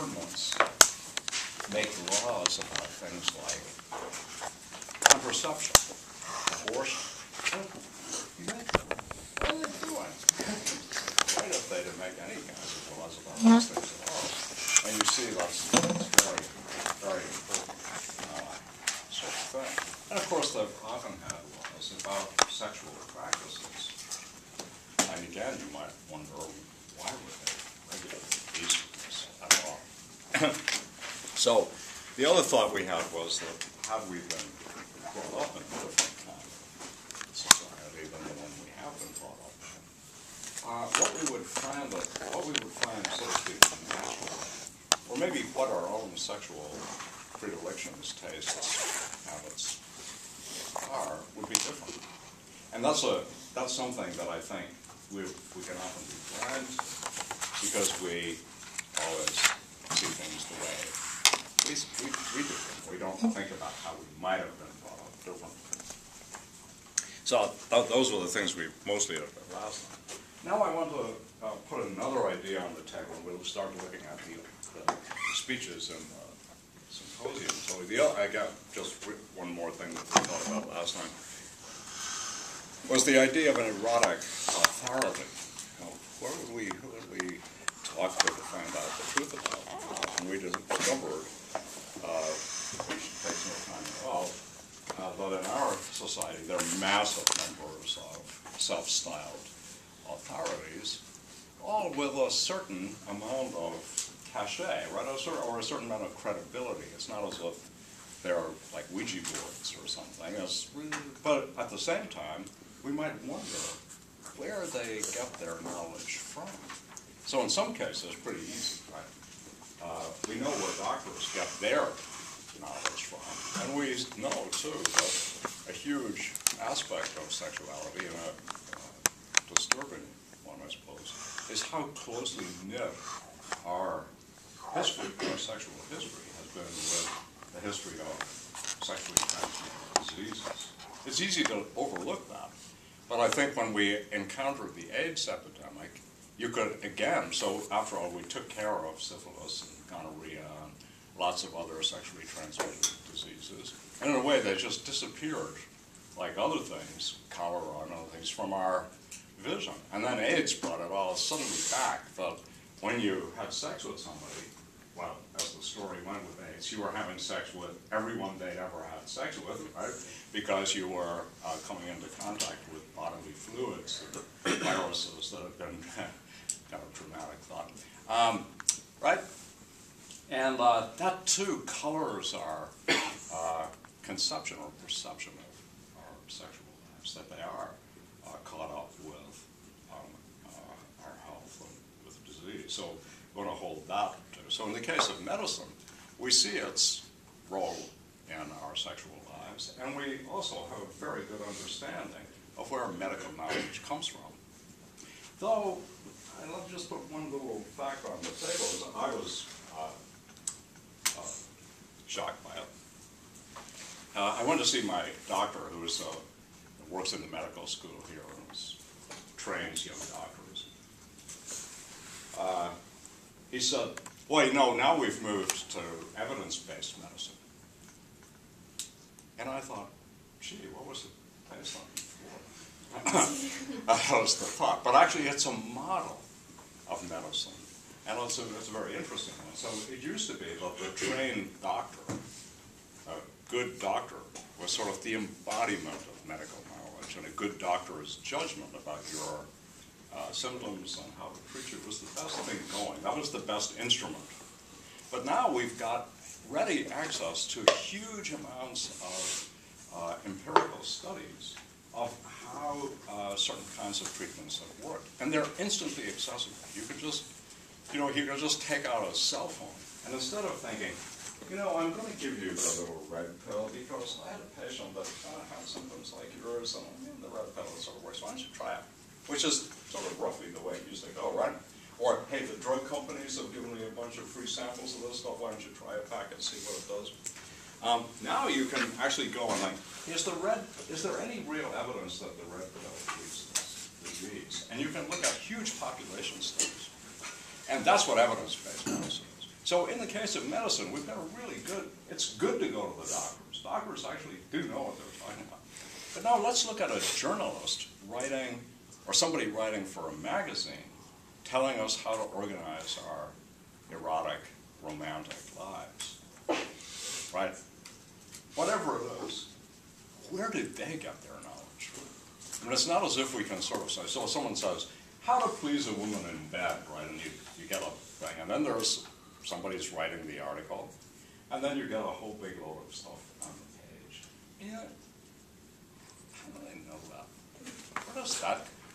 governments make laws about things like contraception, abortion. What are they doing? Right if they didn't make any kinds of laws about those things at all. And you see that's very, very important sort of thing. And of course, they've often had laws about sexual practices. And again, you might wonder, why would they regulate these things at all? So, the other thought we had was that had we been brought up in a different kind of society than the one we have been brought up in, what we would find, so to speak, natural, or maybe what our own sexual predilections, tastes, habits are, would be different. And that's something that I think we can often be blind to, because we always see things the way we do them. We don't think about how we might have been brought up differently. So those were the things we mostly looked at last time. Now I want to put another idea on the table, and we'll start looking at the speeches and symposium. So I got just one more thing that we thought about last time, was the idea of an erotic authority. Who would we talk to find out the truth about? And we discovered, which takes no time at all, that in our society there are massive numbers of self-styled authorities, all with a certain amount of cachet, right? Or a certain amount of credibility. It's not as if they're like Ouija boards or something. But at the same time, we might wonder where they get their knowledge from. So in some cases, pretty easy, right? We know where doctors get their knowledge from. And we know, too, that a huge aspect of sexuality, and a disturbing one, I suppose, is how closely knit our history, our sexual history, has been with the history of sexually transmitted diseases. It's easy to overlook that. But I think when we encountered the AIDS epidemic, you could, again, so after all, we took care of syphilis and gonorrhea and lots of other sexually transmitted diseases. And in a way, they just disappeared, like other things, cholera and other things, from our vision. And then AIDS brought it all suddenly back, that when you had sex with somebody, well, as the story went with AIDS, you were having sex with everyone they'd ever had sex with, right? Because you were coming into contact with bodily fluids, viruses that had been kind of traumatic thought, right? And that too colors our conception or perception of our sexual lives, that they are caught up with our health and with disease. So we want to hold that too. So in the case of medicine, we see its role in our sexual lives, and we also have a very good understanding of where medical knowledge comes from. Though, and let me just put one little fact on the table. I was shocked by it. I went to see my doctor, who works in the medical school here and trains young doctors. He said, well, you know, now we've moved to evidence-based medicine. And I thought, gee, what was it based on before? That was the thought. But actually, it's a model of medicine. And it's a very interesting one. So it used to be that the trained doctor, a good doctor, was sort of the embodiment of medical knowledge, and a good doctor's judgment about your symptoms and how to treat you was the best thing going. That was the best instrument. But now we've got ready access to huge amounts of empirical studies of how certain kinds of treatments have worked. And they're instantly accessible. You can just, you can just take out a cell phone, and instead of thinking, I'm going to give you the little red pill because I had a patient that had symptoms like yours, and the red pill sort of works. Why don't you try it? Which is sort of roughly the way it used to go, right? Or, hey, the drug companies have given me a bunch of free samples of this stuff. Why don't you try a pack and see what it does? Now you can actually go and is there any real evidence that the red pill treats this disease? And you can look at huge population studies. And that's what evidence-based medicine is. So in the case of medicine, we've got a really good, it's good to go to the doctors. Doctors actually do know what they're talking about. But now let's look at a journalist writing, or somebody writing for a magazine, telling us how to organize our erotic, romantic lives. Right? Whatever it is, where did they get their knowledge? I mean, it's not as if we can sort of say, so someone says, how to please a woman in bed, right? And you get a thing, and then there's somebody's writing the article, and then you get a whole big load of stuff on the page. Yeah, how do they know that?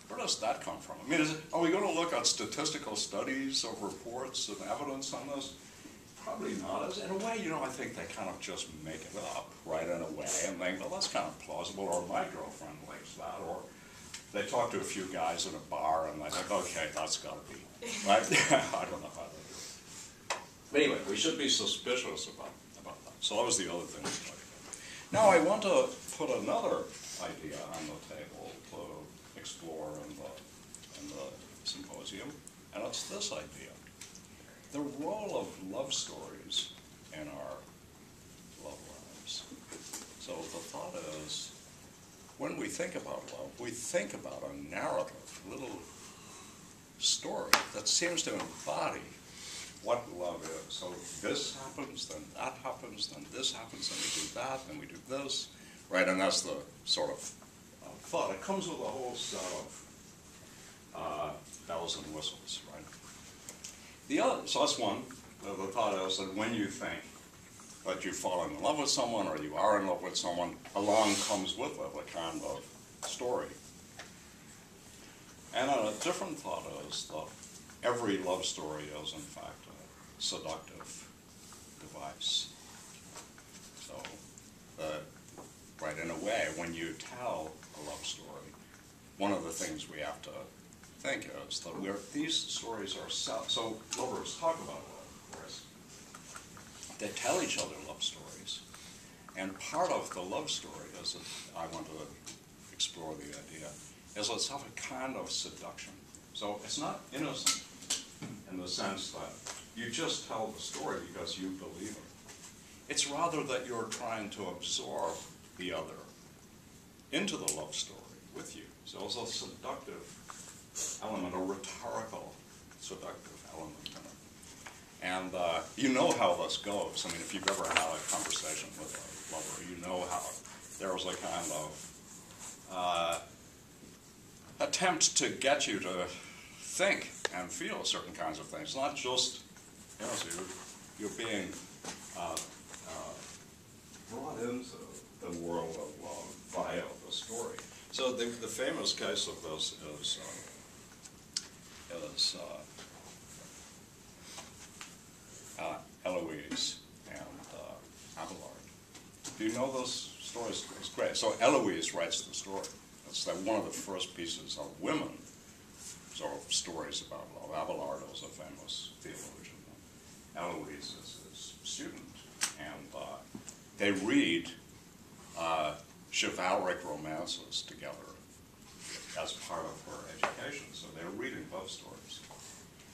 Where does that come from? I mean, are we going to look at statistical studies of reports and evidence on this? Probably not. In a way, I think they kind of just make it up, right, in a way, and think, well, that's kind of plausible, or my girlfriend likes that, or they talk to a few guys in a bar, and they think, okay, that's got to be, right? I don't know how they do it. But anyway, we should be suspicious about that. So that was the other thing we talked about. Now I want to put another idea on the table to explore in the symposium, and it's this idea. The role of love stories in our love lives. So the thought is, when we think about love, we think about a narrative, a little story that seems to embody what love is. So this happens, then that happens, then this happens, then we do that, then we do this, right? And that's the sort of thought. It comes with a whole set of bells and whistles, right? So that's one. The thought is that when you think that you've fallen in love with someone or you are in love with someone, along comes with it a kind of story. And a different thought is that every love story is in fact a seductive device. So, right, in a way, when you tell a love story, one of the things we have to think is that these stories are so lovers talk about love, of course. They tell each other love stories, and part of the love story is that I want to explore the idea is it's of a kind of seduction. So it's not innocent in the sense that you just tell the story because you believe it. It's rather that you're trying to absorb the other into the love story with you. So it's a seductive element, a rhetorical seductive element in it. And you know how this goes. I mean, if you've ever had a conversation with a lover, you know how there's a kind of attempt to get you to think and feel certain kinds of things, not just, so you're being brought into the world of love via the story. So the famous case of this is Eloise and Abelard. Do you know those stories? It's great. So Eloise writes the story. It's like one of the first pieces of women sort of stories about love. Abelard was a famous theologian. Eloise is his student. And they read chivalric romances together as part of her education. So they're reading love stories.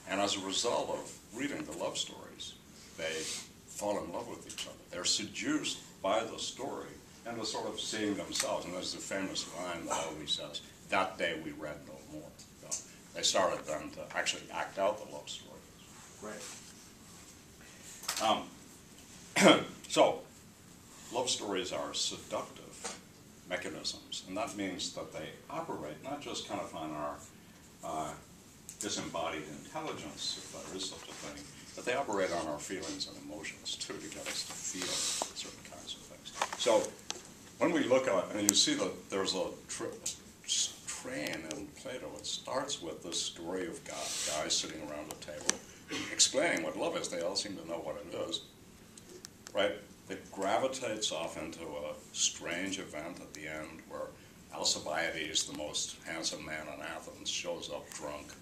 And as a result of reading the love stories, they fall in love with each other. They're seduced by the story and the sort of seeing themselves. And there's the famous line that always says, "That day we read no more." So they started then to actually act out the love story. Great. So love stories are seductive mechanisms, and that means that they operate not just kind of on our disembodied intelligence, if there is such a thing, but they operate on our feelings and emotions too, to get us to feel certain kinds of things. So when we look at, and you see that there's a train in Plato, it starts with this story of guys sitting around a table explaining what love is. They all seem to know what it is, right? It gravitates off into a strange event at the end where Alcibiades, the most handsome man in Athens, shows up drunk,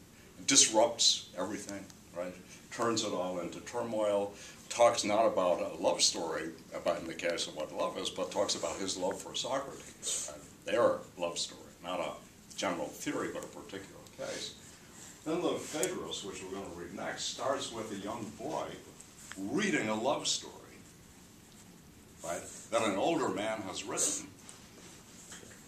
disrupts everything, right? Turns it all into turmoil, talks not about a love story, about in the case of what love is, but talks about his love for Socrates, right? Their love story, not a general theory, but a particular case. Then the Phaedrus, which we're going to read next, starts with a young boy reading a love story, right, that an older man has written.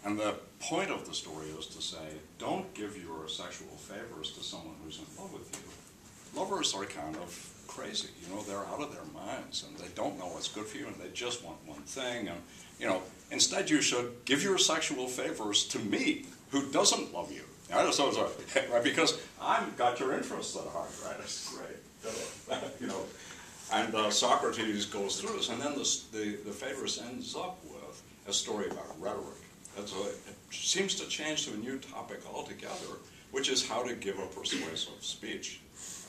And the point of the story is to say, don't give your sexual favors to someone who's in love with you. Lovers are kind of crazy, you know, they're out of their minds, and they don't know what's good for you, and they just want one thing, and, you know, instead you should give your sexual favors to me, who doesn't love you. Right? Because I've got your interests at heart, right? It's great. You know, and Socrates goes through this, and then the Phaedrus ends up with a story about rhetoric. It seems to change to a new topic altogether, which is how to give a persuasive speech.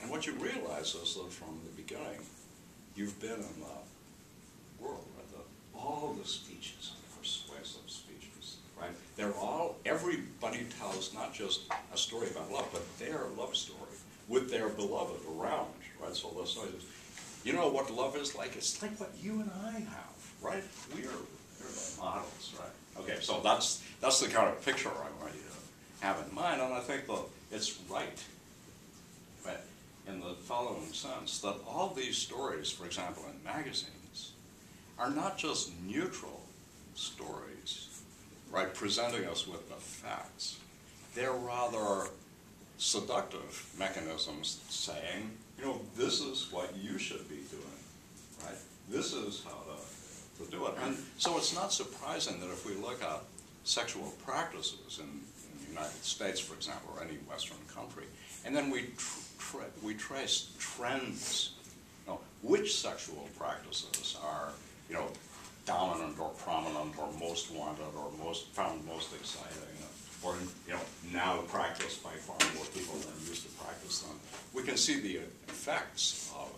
And what you realize is that from the beginning, you've been in the world, right? All the speeches are persuasive speeches, right? They're all, everybody tells not just a story about love, but their love story with their beloved around, right? So the story is, you know what love is like? It's like what you and I have, right? We're the models, right? Okay, so that's the kind of picture I want you to have in mind, and I think that it's right, in the following sense, that all these stories, for example, in magazines, are not just neutral stories, right, presenting us with the facts. They're rather seductive mechanisms saying, you know, this is what you should be doing, right? This is how to do it. And so it's not surprising that if we look at sexual practices in the United States, for example, or any Western country, and then we trace trends, you know, which sexual practices are, you know, dominant or prominent or most wanted or found most exciting, or, you know, now practiced by far more people than used to practice them. We can see the effects of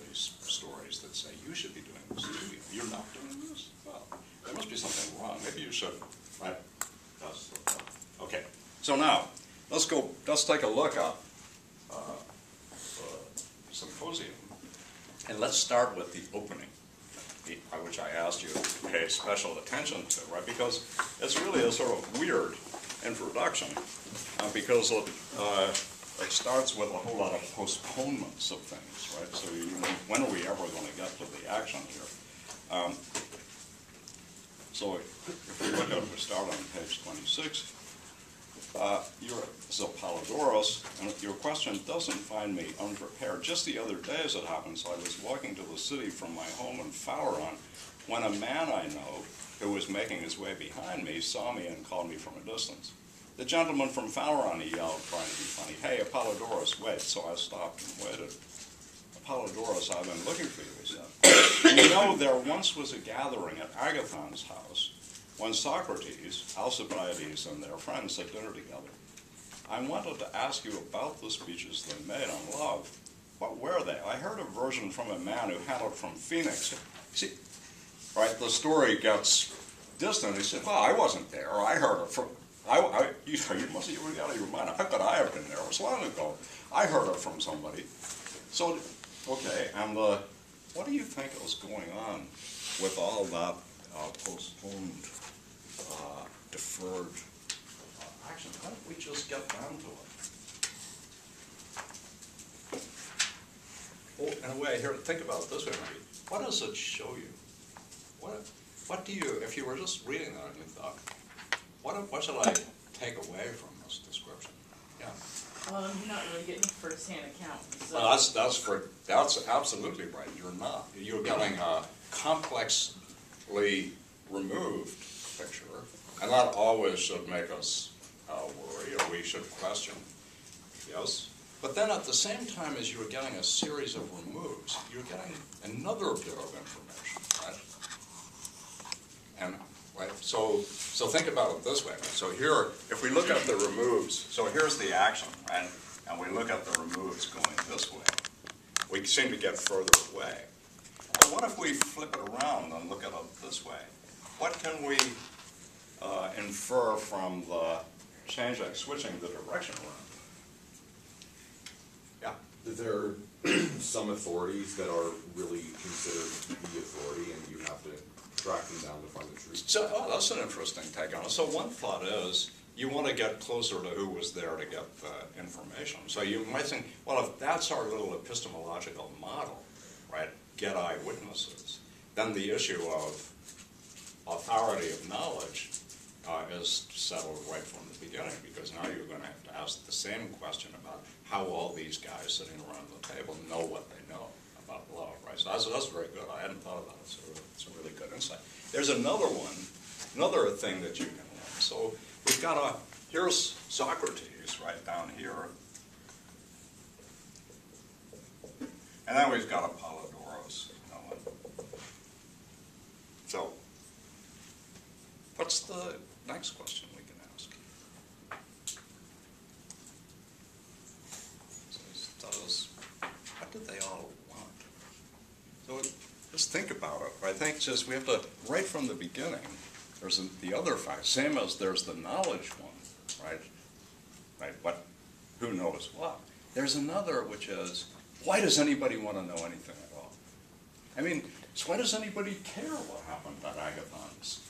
these stories that say, you should be doing this too. You're not doing this? Well, there must be something wrong. Maybe you should, right? That's the point. Okay, so now, let's take a look at the symposium. And let's start with the opening, which I asked you to pay special attention to, right? Because it's really a sort of weird introduction, because it starts with a whole lot of postponements of things, right? So when are we ever going to get to the action here? So if we look at it, we start on page 26. So Apollodorus, and your question doesn't find me unprepared. Just the other day, as it happens, I was walking to the city from my home in Phaleron when a man I know, who was making his way behind me, saw me and called me from a distance. The gentleman from Phaleron, he yelled, trying to be funny, "Hey, Apollodorus, wait." So I stopped and waited. "Apollodorus, I've been looking for you," he said. "You know, there once was a gathering at Agathon's house when Socrates, Alcibiades, and their friends had dinner together. I wanted to ask you about the speeches they made on love. What were they? I heard a version from a man who hailed from Phoenix." See, right, the story gets distant. He said, "Well, I wasn't there. I heard it from, you must have been out of your mind. How could I have been there? It was long ago. I heard it from somebody." So, okay, and what do you think is going on with all that postponed, deferred action? Why don't we just get down to it? Oh, in a way, here, think about it this way, maybe. What does it show you? What do you, if you were just reading that and you thought, what should I take away from this description? Yeah. Well, you're not really getting a first-hand account. So. Well, that's absolutely right. You're not. You're getting a complexly removed picture, and that always should make us worry, or we should question. Yes? But then at the same time as you're getting a series of removes, you're getting another bit of information, right? And right, so think about it this way. Right? So here, if we look at the removes, so here's the action, right? And we look at the removes going this way. We seem to get further away. But what if we flip it around and look at it this way? What can we infer from the switching the direction around? Yeah? There are some authorities that are really considered the authority, and you have to track them down to find the truth. So that's an interesting take on it. So one thought is, you want to get closer to who was there to get the information. So you might think, well, if that's our little epistemological model, right, get eyewitnesses, then the issue of authority of knowledge is settled right from the beginning, because now you're going to have to ask the same question about how all these guys sitting around the table know what they know about love, right? So that's very good. I hadn't thought about it, so it's a really good insight. There's another one, another thing that you can learn. So we've got here's Socrates right down here. And then we've got Apollodorus. So, what's the next question we can ask? What did they all want? So just think about it. I think just we have to, right from the beginning, there's the other fact, same as there's the knowledge one, right? Right, what, who knows what? There's another which is, why does anybody want to know anything at all? I mean, so why does anybody care what happened at Agathon's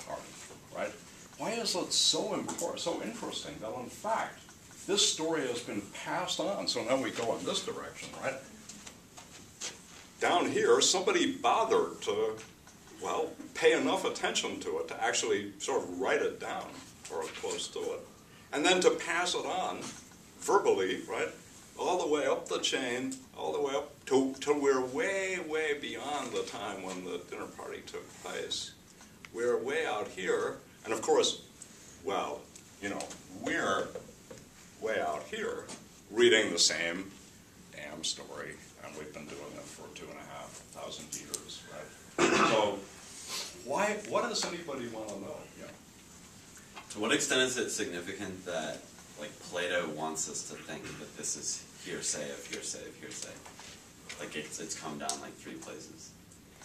party, right? Why is it so important, so interesting that in fact, this story has been passed on, so now we go in this direction, right? Down here, somebody bothered to, well, pay enough attention to it to actually sort of write it down, or close to it. And then to pass it on verbally, right? All the way up the chain, all the way up to we're way, way beyond the time when the dinner party took place. We're way out here, and of course, well, you know, we're way out here reading the same damn story, and we've been doing it for 2,500 years, right? So, what does anybody want to know? Yeah. To what extent is it significant that, like, Plato wants us to think that this is hearsay of hearsay of hearsay? Like, it's come down like 3 places.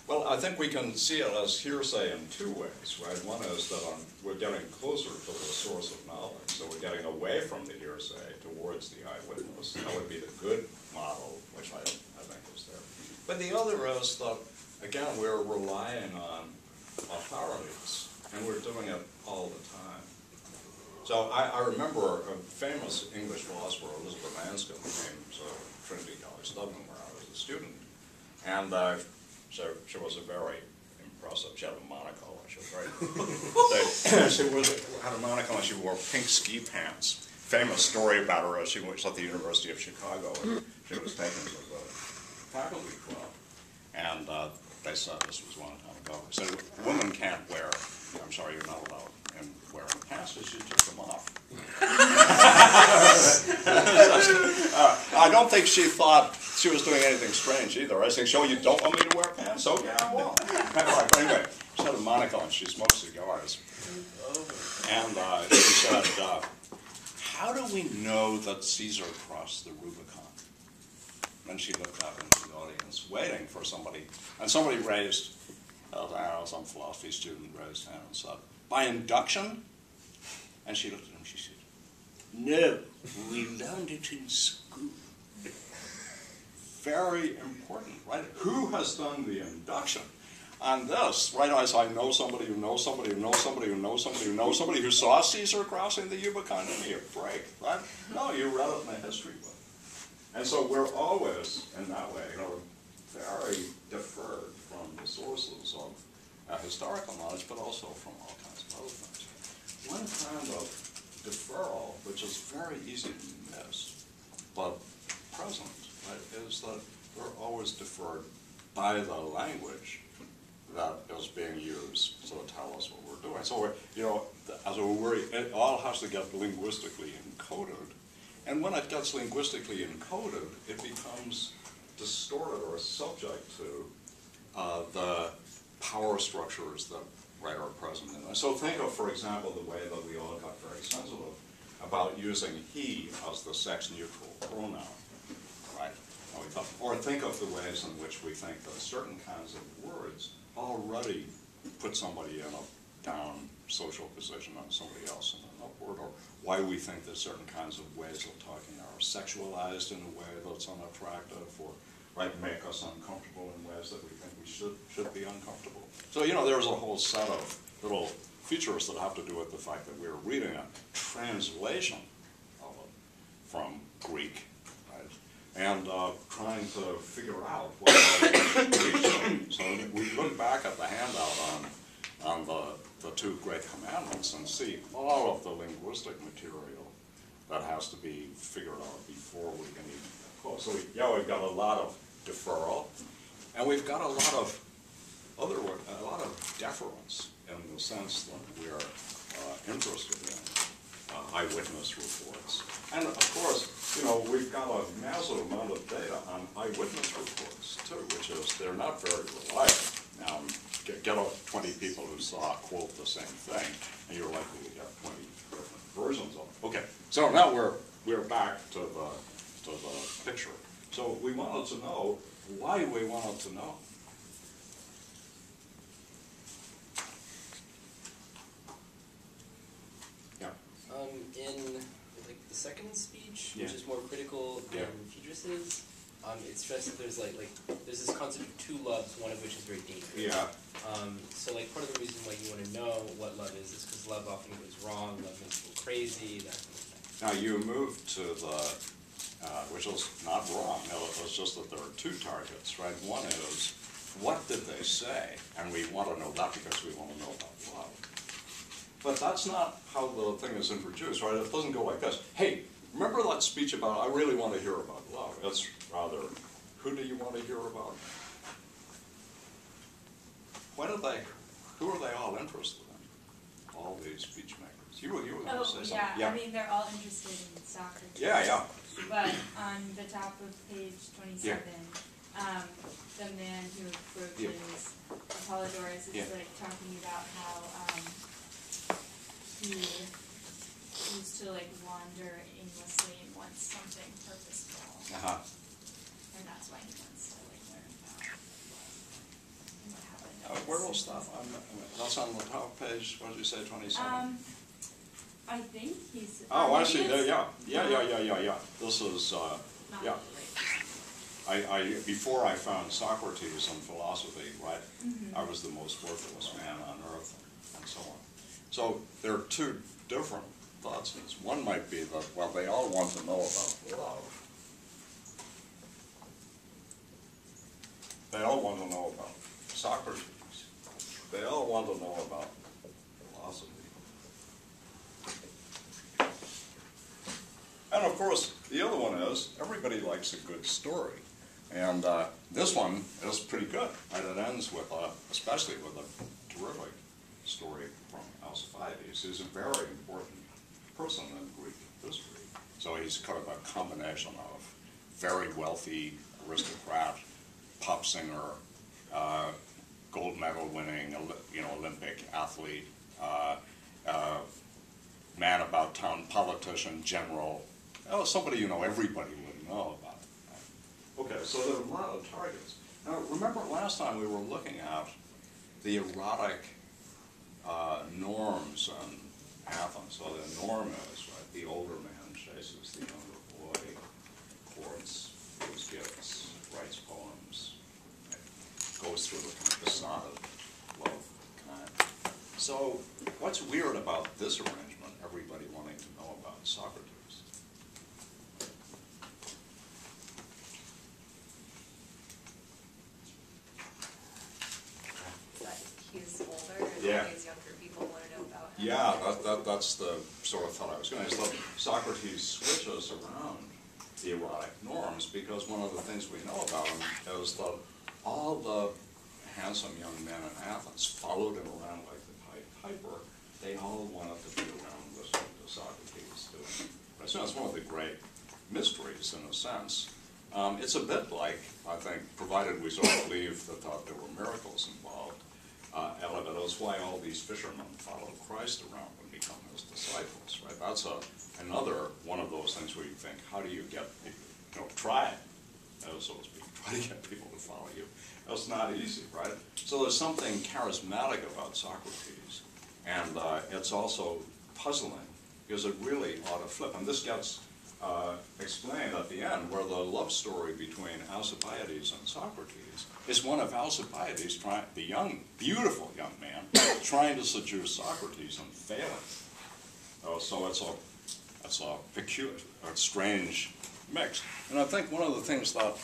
Well, I think we can see it as hearsay in 2 ways, right? One is that we're getting closer to the source of knowledge, so we're getting away from the hearsay towards the eyewitness. That would be the good model, which I think is there. But the other is that, again, we're relying on authorities, and we're doing it all the time. So I remember a famous English philosopher, Elizabeth Anscombe, who came to Trinity College Dublin, where I was a student, and so she was a very impressive. She had a monocle, and she was very. She had a monocle, and she wore pink ski pants. Famous story about her: she was at the University of Chicago, and she was taken to the faculty club, and they said, this was a long time ago. They said, "Women can't wear. I'm sorry, you're not allowed." And wearing pants, so she took them off. I don't think she thought she was doing anything strange either. I think, so you don't want me to wear pants? Okay, I won't. But anyway, she had a monocle and she smoked cigars. And she said, how do we know that Caesar crossed the Rubicon? Then she looked out into the audience, waiting for somebody. And somebody raised, some philosophy student raised hand and said, by induction? And she looked at him, she said, no, we learned it in school. Very important, right? Who has done the induction on this? Right, as I know somebody who knows somebody who knows somebody who knows somebody who knows somebody who saw Caesar crossing the Rubicon, give me a break, right? No, you read it in a history book. And so we're always, in that way, very deferred from the sources of historical knowledge, but also from all kinds of other things. One kind of deferral, which is very easy to miss, but present, right, is that we're always deferred by the language that is being used to tell us what we're doing. So, it all has to get linguistically encoded. And when it gets linguistically encoded, it becomes distorted or subject to the power structures that are present in us. So think of, for example, the way that we all got very sensitive about using he as the sex-neutral pronoun, right? Or think of the ways in which we think that certain kinds of words already put somebody in a down social position on somebody else in an upward, or why we think that certain kinds of ways of talking are sexualized in a way that's unattractive, or make us uncomfortable in ways that we think we should be uncomfortable. So, there's a whole set of little features that have to do with the fact that we're reading a translation of it from Greek, right? And trying to figure out what Greek look back at the handout on the two great commandments and see all of the linguistic material that has to be figured out before we can even quote. So we've got a lot of deferral, and we've got a lot of deference in the sense that we are interested in eyewitness reports. And of course, we've got a massive amount of data on eyewitness reports too, which is they're not very reliable. Now, get 20 people who saw quote the same thing, and you're likely to get 20 different versions of it. Okay, so now we're back to the picture. So we wanted to know why we wanted to know. Yeah. In like the second speech, Yeah. which is more critical than Yeah. Phaedrus's, it stresses that there's there's this concept of two loves, one of which is very dangerous. Yeah. So part of the reason why you want to know what love is because love often goes wrong, love makes people crazy, that kind of thing. Now you moved to the, which is not wrong, no, it was just that there are two targets, right? One is, what did they say? And we want to know that because we want to know about love. But that's not how the thing is introduced, right? It doesn't go like this. Hey, remember that speech about, I really want to hear about love? It's rather, who do you want to hear about? Who are they all interested in? All these speech makers. You were going to say something. I mean, they're all interested in Socrates. Yeah. But on the top of page 27, the man who approaches Apollodorus is like talking about how he used to like wander aimlessly and wants something purposeful. Uh-huh. And that's why he wants to like learn about what happened. Where was that? That's on the top page, what did you say, 27? I think he's. Oh, I maybe see, it's yeah. This is, not yeah. right. Before I found Socrates and philosophy, right, Mm-hmm. I was the most worthless man on earth, and so on. So there are two different thoughts in this. One might be that, well, they all want to know about love. They all want to know about Socrates. They all want to know about philosophy. And of course, the other one is, everybody likes a good story. And this one is pretty good. Right? It ends with, especially with a terrific story from Alcibiades, who's a very important person in Greek history. So he's kind of a combination of very wealthy aristocrat, pop singer, gold medal winning, Olympic athlete, man about town, politician, general, somebody everybody would know about. Okay, so there are a lot of targets. Now, remember last time we were looking at the erotic norms in Athens. So the norm is, right, the older man chases the younger boy, courts, gives gifts, writes poems, goes through the kind of besotted love kind. So what's weird about this arrangement, everybody wanting to know about Socrates? He's older and Yeah. all these younger people want to know about him. Yeah, that's the sort of thought I was going to say. Socrates switches around the erotic norms because one of the things we know about him is that all the handsome young men in Athens followed him around like the Pied Piper. They all wanted to be around listening to Socrates too. So that's one of the great mysteries in a sense. It's a bit like, I think, provided we sort of believe the thought there were miracles involved, that's why all these fishermen follow Christ around and become his disciples, right? That's another one of those things where you think, how do you get people, try it, so to speak, try to get people to follow you. That's not easy, right? So there's something charismatic about Socrates, and it's also puzzling, because it really ought to flip. And this gets explained at the end, where the love story between Alcibiades and Socrates is one of Alcibiades, the young, beautiful young man, trying to seduce Socrates and failing. So it's a peculiar, a strange mix. And I think one of the things that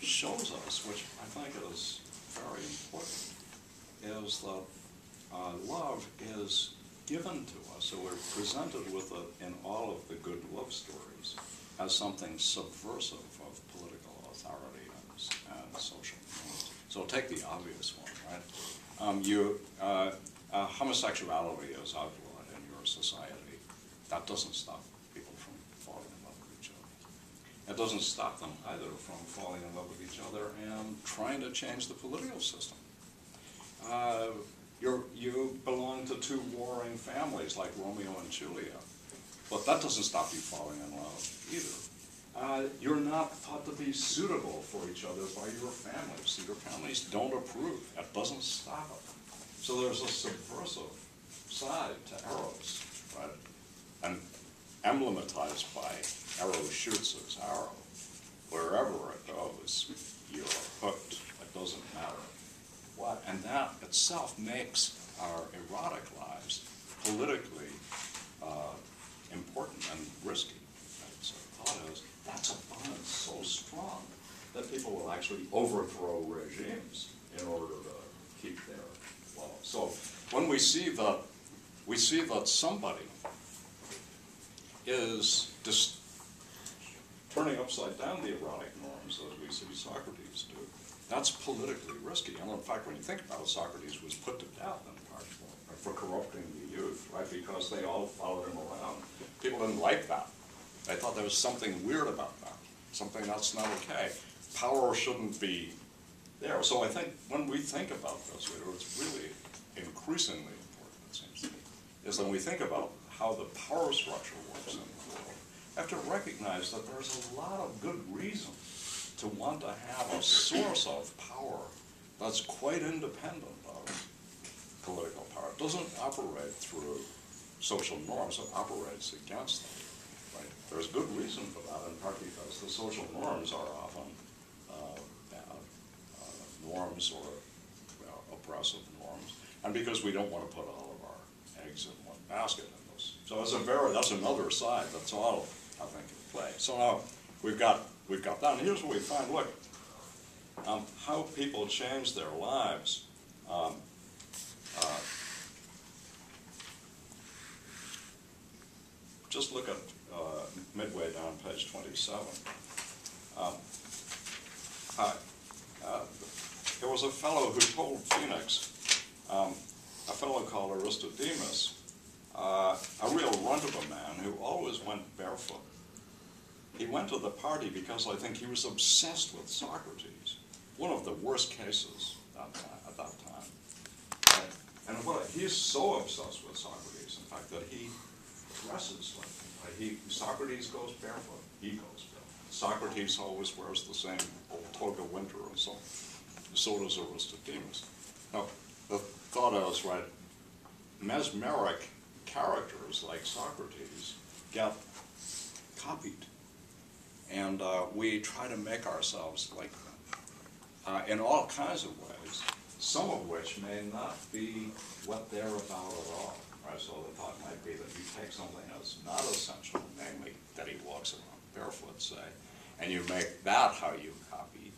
shows us, which I think is very important, is that love is given to us, so we're presented with it in all of the good love stories as something subversive of political authority and social norms. So take the obvious one, right? Homosexuality is outlawed in your society. That doesn't stop people from falling in love with each other. It doesn't stop them either from falling in love with each other and trying to change the political system. You belong to two warring families like Romeo and Juliet, but that doesn't stop you falling in love either. You're not thought to be suitable for each other by your families. Your families don't approve. That doesn't stop it. So there's a subversive side to Eros, right? And emblematized by arrow shoots its arrow. Wherever it goes, you're hooked. It doesn't matter what. And that itself makes our erotic lives politically important and risky. Right? So the thought is, that's a bond so strong that people will actually overthrow regimes in order to keep their love. So when we see that somebody is just turning upside down the erotic norms as we see Socrates do, that's politically risky. And in fact, when you think about it, Socrates was put to death in part for corrupting the youth, right? Because they all followed him around. People didn't like that. They thought there was something weird about that, something that's not okay. Power shouldn't be there. So I think when we think about this, it's really increasingly important, it seems to me, is when we think about how the power structure works in the world, we have to recognize that there's a lot of good reason to want to have a source of power that's quite independent of political power. It doesn't operate through social norms, it operates against them. Right? There's good reason for that, in part because the social norms are often bad norms or oppressive norms, and because we don't want to put all of our eggs in one basket in this. So that's another side that's all, I think, in play. So now we've got that, and here's what we find. Look, how people change their lives. Just look at midway down page 27. There was a fellow who told Phoenix, a fellow called Aristodemus, a real runt of a man who always went barefoot. He went to the party because I think he was obsessed with Socrates, one of the worst cases at that time. And he's so obsessed with Socrates, in fact, that he dresses like him. Socrates goes barefoot, he goes barefoot. Socrates always wears the same old toga winter or so. So does Aristodemus. Now, the thought is, right, mesmeric characters like Socrates get copied. And we try to make ourselves like them in all kinds of ways, some of which may not be what they're about at all. Right? So the thought might be that you take something that's not essential, namely that he walks around barefoot, say, and you make that how you copy,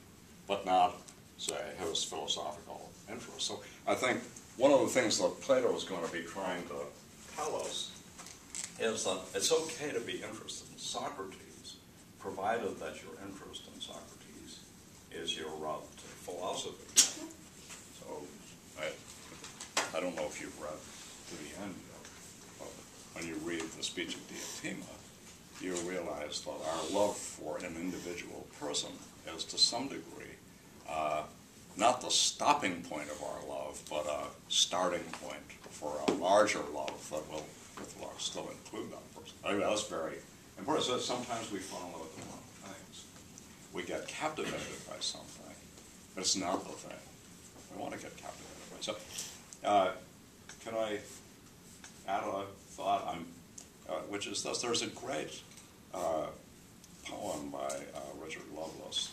but not, say, his philosophical interest. So I think one of the things that Plato is going to be trying to tell us is that it's okay to be interested in Socrates, provided that your interest in Socrates is your route to philosophy. So I don't know if you've read to the end yet, but when you read the speech of Diotima, you realize that our love for an individual person is to some degree not the stopping point of our love, but a starting point for a larger love that will still include that person. I mean, that's very important. So sometimes we fall in love with the wrong things. We get captivated by something, but it's not the thing we want to get captivated by. So, can I add a thought, which is this? There's a great poem by Richard Lovelace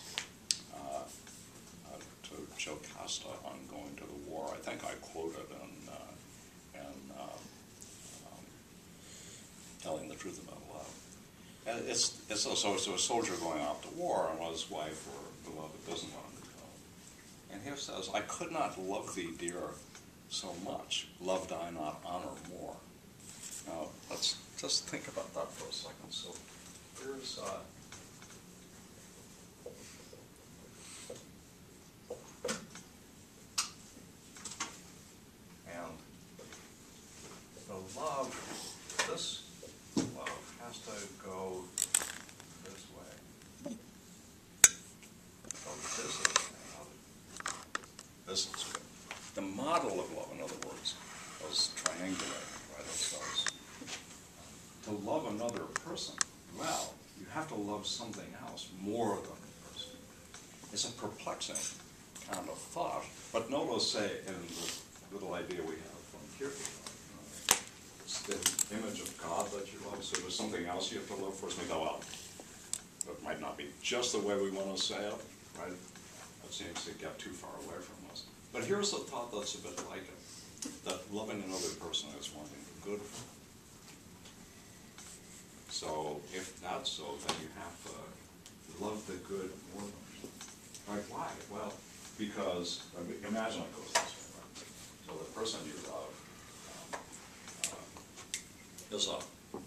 to Jocasta on going to the war. I think I quoted in Telling the Truth About Love. And it's a soldier going off to war, and his wife or beloved doesn't want him to go. And he says, "I could not love thee, dear, so much. Love thy not, honor more. Now, let's just think about that for a second. So here's, and the love, this love has to go this way. So this is good. The model of love, in other words, was triangulating, right? It says, to love another person, well, you have to love something else more than the person. It's a perplexing kind of thought, but notice, say, in the little idea we have from Kierkegaard, it's the image of God that you love, so there's something else you have to love first. We go, well, that might not be just the way we want to say it, right? That seems to get too far away from us. But here's a thought that's a bit like it, that loving another person is wanting the good for them. So if that's so, then you have to love the good more than. Like, why? Well, because, I mean, imagine it goes this way, right? So the person you love is a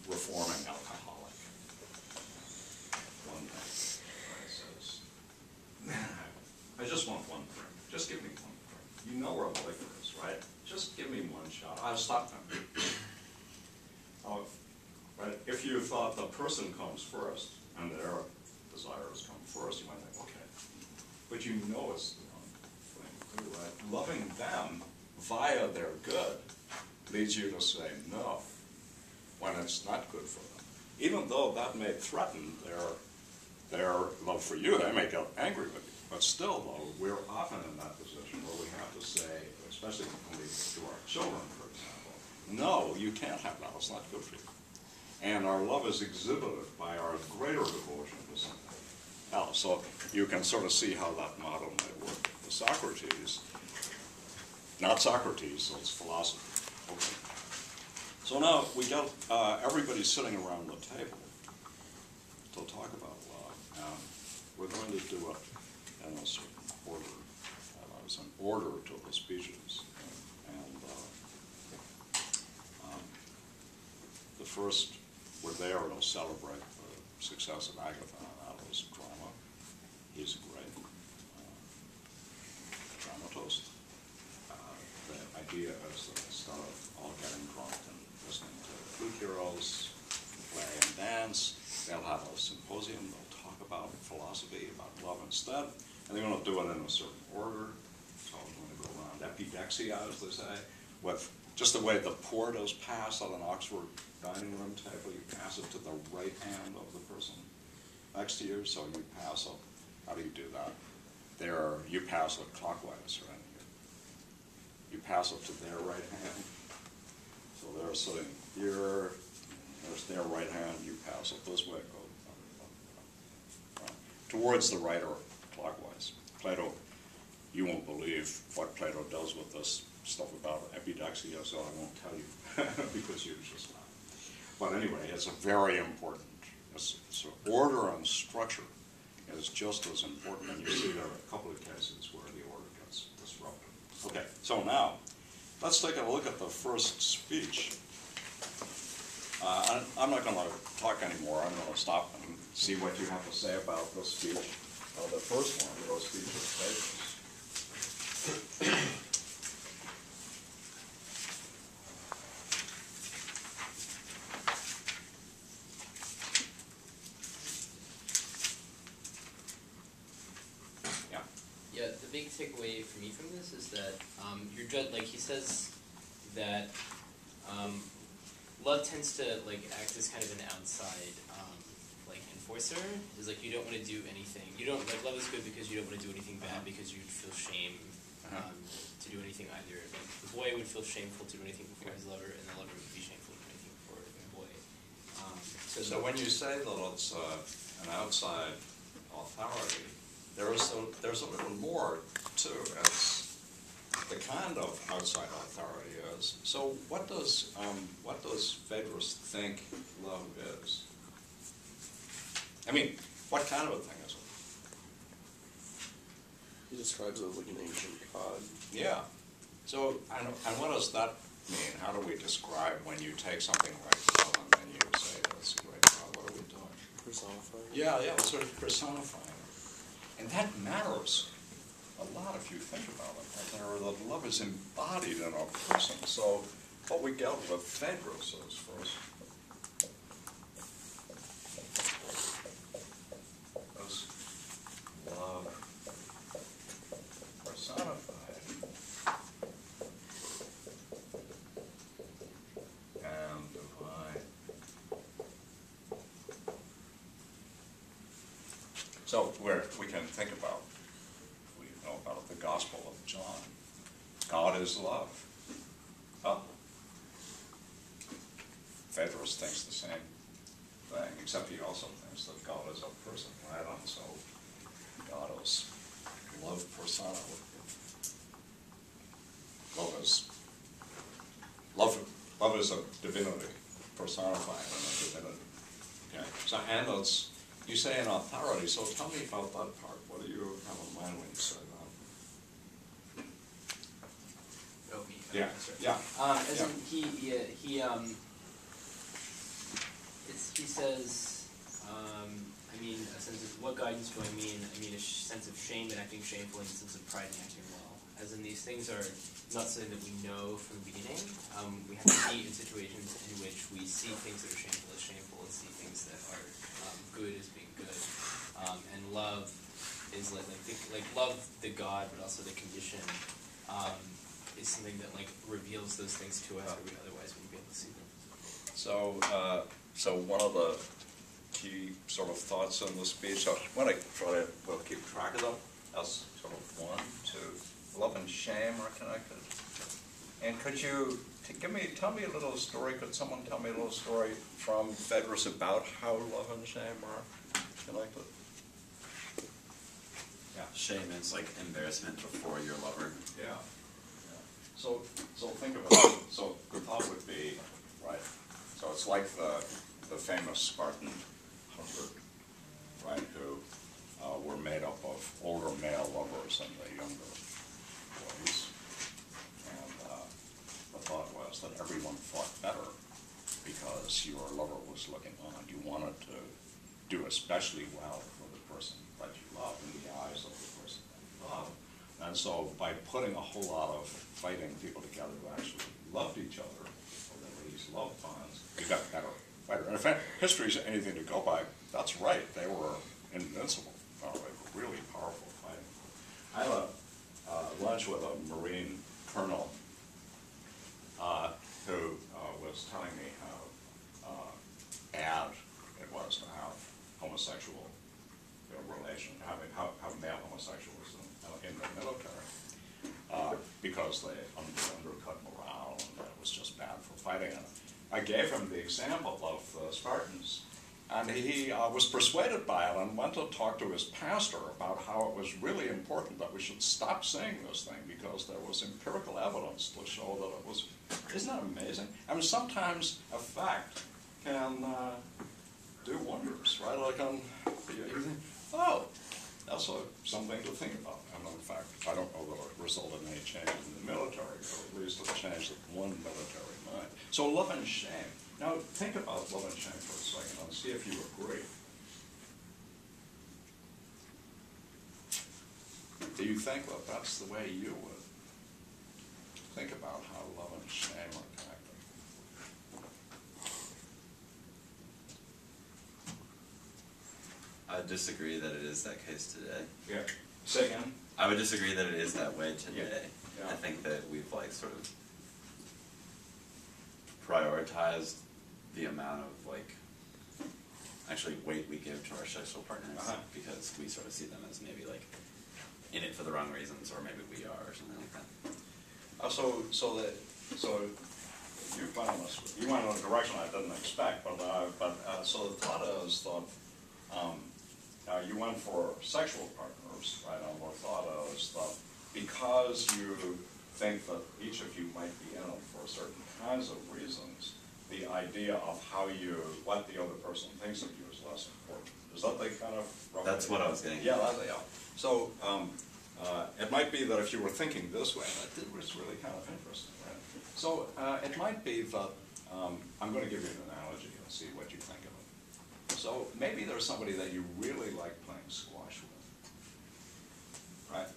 reforming alcoholic. One day, right, says, I just want one drink. Just give me one drink. You know where the liquor is, right? Just give me one shot. I'll stop them. Right? If you thought the person comes first and their desires come first, you might think, okay. But you know it's the wrong thing, right? Loving them via their good leads you to say no when it's not good for them. Even though that may threaten their love for you, they may get angry with you. But still, though, we're often in that position where we have to say, especially when we to our children, for example, no, you can't have that. It's not good for you. And our love is exhibited by our greater devotion to something else. So you can sort of see how that model might work. With Socrates, not Socrates, so it's philosophy. Okay. So now we got everybody sitting around the table to talk about love. We're going to do it in a certain order. There's an order to the speeches. And the first, we're there to celebrate the success of Agathon. That was drama. He's a great dramatist. The idea is that instead of all getting drunk and listening to flute heroes, play and dance, they'll have a symposium. They'll talk about philosophy, about love instead, and they're going to do it in a certain order. So I'm going to go around epidexia, as they say, with just the way the port is passed on an Oxford dining room table. You pass it to the right hand of the person next to you, so you pass it. How do you do that? You pass it clockwise, right? You pass it to their right hand. So they're sitting here, there's their right hand, you pass it this way, go towards the right or clockwise. Plato, you won't believe what Plato does with this stuff about epidexia, so I won't tell you because you just laugh. But anyway, it's a very important, so order and structure is just as important, and you see there are a couple of cases where the order gets disrupted. Okay, so now, let's take a look at the first speech. I'm not going to talk anymore. I'm going to stop and see what you have to say about this speech. The first one, the speech of Phaedrus. Yeah, the big takeaway for me from this is that you're just like he says that love tends to like act as kind of an outside like enforcer. Is like you don't want to do anything. You don't like love is good because you don't want to do anything bad because you'd feel shame to do anything either. Like the boy would feel shameful to do anything before his lover, and the lover would be shameful to do anything before the boy. So when you say that it's an outside authority, there's a little more too. It's the kind of outside authority is. So what does Phaedrus think love is? I mean, what kind of a thing is it? He describes it as like an ancient god. Yeah. So, and what does that mean? How do we describe when you take something like love and then you say, that's a great God, what are we doing? Personifying. Yeah, sort of personifying it. And that matters a lot if you think about it. That love is embodied in a person. So what we get with Phaedrus is first, is love personified and divine. So we can think about, we know about the Gospel of John. God is love. Oh. Phaedrus thinks the same thing, except he also thinks that God is a person, right? And so God is love persona. Love is a divinity, personified in a divinity. Okay. So, and you say in authority, so tell me about that part. What do you have in mind when you say that? Oh, me. Yeah, Sorry. yeah. As in he says, I mean, a sense of, what guidance do I mean? I mean a sense of shame and acting shamefully, and a sense of pride and acting well. As in, these things are not something that we know from the beginning. We have to be in situations in which we see things that are shameful as shameful, and see things that are good as being good. And love is like love the God, but also the condition is something that like reveals those things to us, or we otherwise wouldn't be able to see them. So one of the key sort of thoughts in the speech, I want to try to keep track of them as sort of 1, 2, love and shame are connected. And could you tell me a little story? Could someone tell me a little story from Phaedrus about how love and shame are connected? Yeah. Shame is like embarrassment before your lover. Yeah. So think of it. So the thought would be, right? So it's like the famous Spartan 100, right? Who were made up of older male lovers and the younger boys. And the thought was that everyone fought better because your lover was looking on. You wanted to do especially well for the person that you love in the eyes of the person that you love. And so by putting a whole lot of fighting people together who actually loved each other, or these love bonds, you got better fighter. And if history is anything to go by, that's right. They were invincible. They were really powerful fighting. I had a lunch with a Marine colonel who was telling me how bad it was to have homosexual relation, how male homosexuals in the military, because they undercut morale, and it was just bad for fighting. And I gave him the example of the Spartans, and he was persuaded by it and went to talk to his pastor about how it was really important that we should stop saying this thing because there was empirical evidence to show that it was. Isn't that amazing? I mean, sometimes a fact can do wonders, right? Like you think, oh, that's something to think about. And in fact, I don't know that it resulted in any change in the military, but at least it changed one military mind. So love and shame. Now think about love and shame for a second and see if you agree. Do you think that that's the way you would think about how love and shame are connected? I disagree that it is that case today. Yeah. Say again? I would disagree that it is that way today. Yeah. I think that we've like sort of prioritized the amount of like actually weight we give to our sexual partners because we sort of see them as maybe like in it for the wrong reasons, or maybe we are, or something like that. So you went in a direction I didn't expect, but so the thought is that you went for sexual partners, right? And the thought is that because you think that each of you might be in it for certain kinds of reasons, the idea of what the other person thinks of you is less important. Is that the kind of rough That's idea? what I was getting at. Yeah, yeah. So It might be that if you were thinking this way, that was really kind of interesting, right? So it might be that, I'm going to give you an analogy and see what you think of it. So maybe there's somebody that you really like playing squash with, right?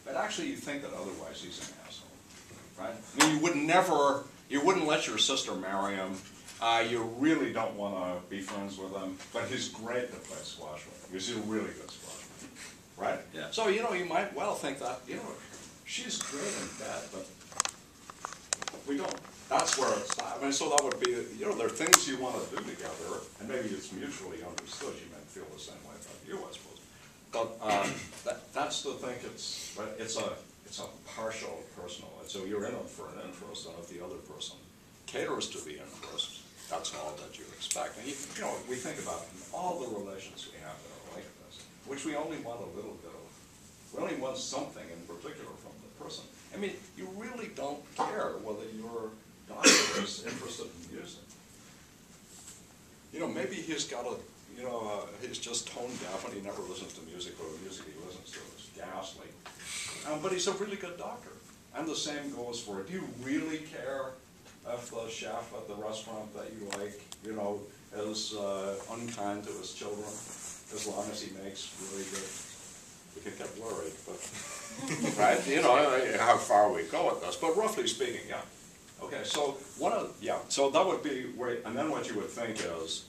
But actually you think that otherwise he's an asshole, right? I mean, you wouldn't let your sister marry him. You really don't want to be friends with him, but he's great to play squash with. He's a really good squash player, right? Yeah. So, you know, you might well think that, you know, she's great in bed, but we don't. That's where it's, I mean, so that would be, you know, there are things you want to do together, and maybe it's mutually understood. You may feel the same way about you, I suppose. But that's the thing, it's a partial personal. So you're in it for an interest, and if the other person caters to the interest, that's all that you expect. And you know, we think about all the relations we have that are like this, which we only want a little bit of. We only want something in particular from the person. I mean, you really don't care whether your doctor is interested in music. You know, maybe he's got a, you know, he's just tone deaf and he never listens to music, or the music he listens to is ghastly. But he's a really good doctor. And the same goes for, do you really care if the chef at the restaurant that you like, you know, is unkind to his children, as long as he makes really good? We could get worried, but, right? You know, how far we go with this, but roughly speaking, yeah. Okay, so so that would be where, and then what you would think is,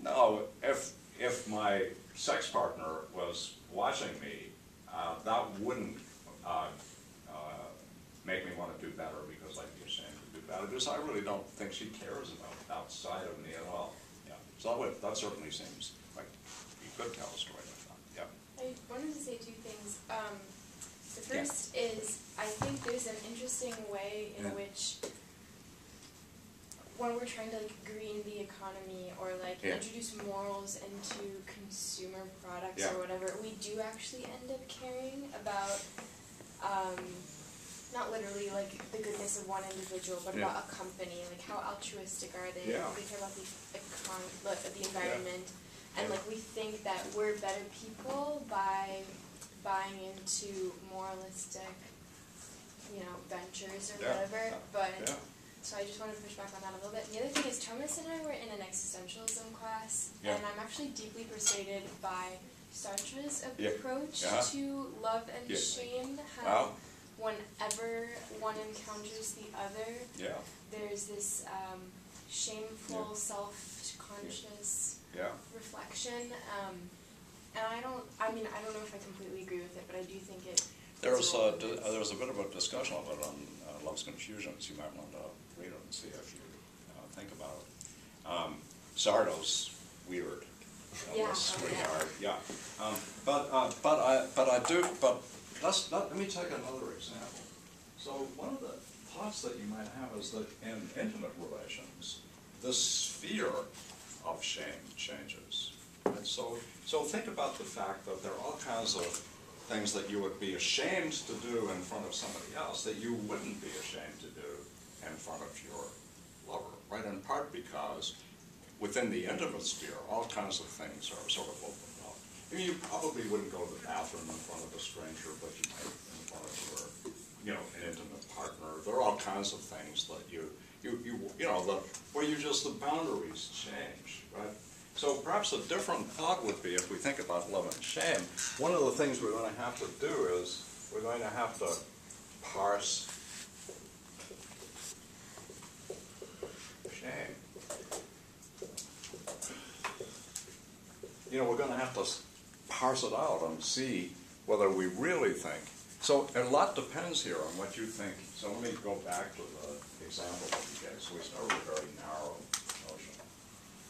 no, if my sex partner was watching me, that wouldn't make me want to do better because I'd be ashamed to do better, because I really don't think she cares about outside of me at all. Yeah, so that certainly seems like you could tell a story like that. Yeah. I wanted to say two things. The first is, I think there's an interesting way in which, when we're trying to like green the economy or like introduce morals into consumer products or whatever, we do actually end up caring about, not literally like the goodness of one individual, but about a company. Like, how altruistic are they? They care about the environment, and like we think that we're better people by buying into moralistic, you know, ventures or whatever. But so I just want to push back on that a little bit. The other thing is, Thomas and I were in an existentialism class, and I'm actually deeply persuaded by Sartre's approach to love and shame. How whenever one encounters the other, there's this shameful, self-conscious reflection. And I don't know if I completely agree with it, but I do think it. There's a bit of a discussion of it on Love's Confusions. You might want to read it and see if you think about it. Sardo's weird. Sweetheart. Let me take another example. So one of the thoughts that you might have is that in intimate relations, the sphere of shame changes. Right? So think about the fact that there are all kinds of things that you would be ashamed to do in front of somebody else that you wouldn't be ashamed to do in front of your lover, right? In part because within the intimate sphere, all kinds of things are sort of opened up. I mean, you probably wouldn't go to the bathroom in front of a stranger, but you might in front of your, you know, an intimate partner. There are all kinds of things that you know, where you just, the boundaries change, right? So perhaps a different thought would be, if we think about love and shame, one of the things we're going to have to do is we're going to have to parse shame. You know, we're going to have to parse it out and see whether we really think. So a lot depends here on what you think. So let me go back to the example that you gave. So we start with a very narrow notion.